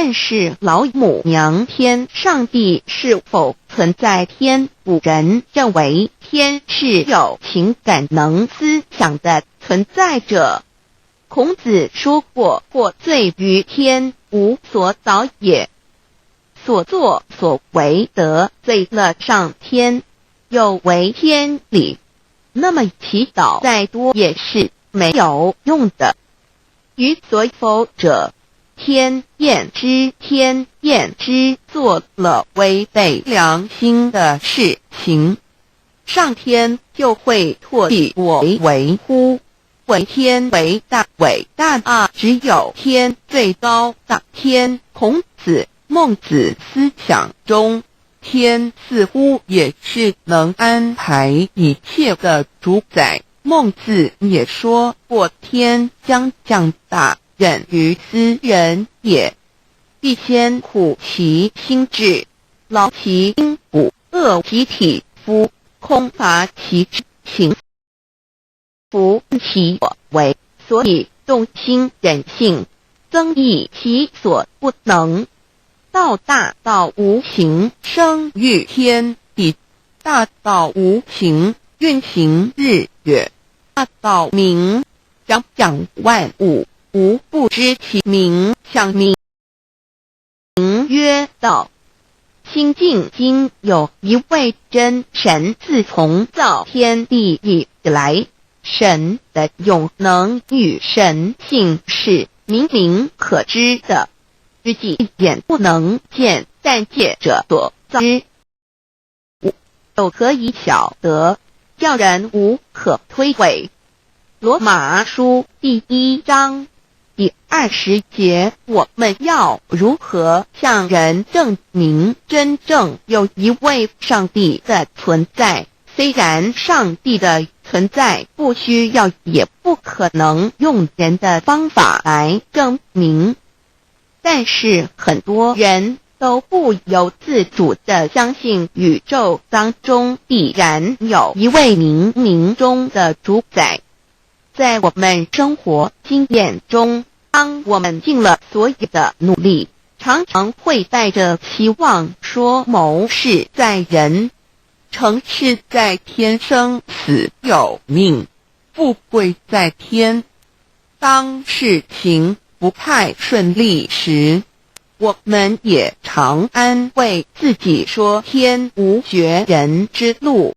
但是老母娘天上帝是否存在天？古人认为天是有情感能思想的存在者。孔子说过，或罪于天，无所导也。所作所为得罪了上天，有违天理，那么祈祷再多也是没有用的。予所否者，天厌之，做了违背良心的事情，上天就会唾弃我为乎？为天为大，伟大啊！只有天最高大天。孔子、孟子思想中，天似乎也是能安排一切的主宰。孟子也说过，天将降大任于斯人也，必先苦其心志，劳其筋骨，饿其体肤，空乏其志行，服其所为，所以动心忍性，增益其所不能。道大道无形，生育天地；大道无形，运行日月。大道名，掌掌万物，无不知其名。想名曰道。新晋经有一位真神，自从造天地以来，神的永能与神性是明明可知的，知己眼不能见，但见者所知。有可以晓得，叫人无可推诿。罗马书第1章第20节，我们要如何向人证明真正有一位上帝的存在？虽然上帝的存在不需要也不可能用人的方法来证明，但是很多人都不由自主地相信宇宙当中必然有一位冥冥中的主宰。在我们生活经验中，当我们尽了所有的努力，常常会带着期望说谋事在人，成事在天，生死有命，富贵在天。当事情不太顺利时，我们也常安慰自己说天无绝人之路，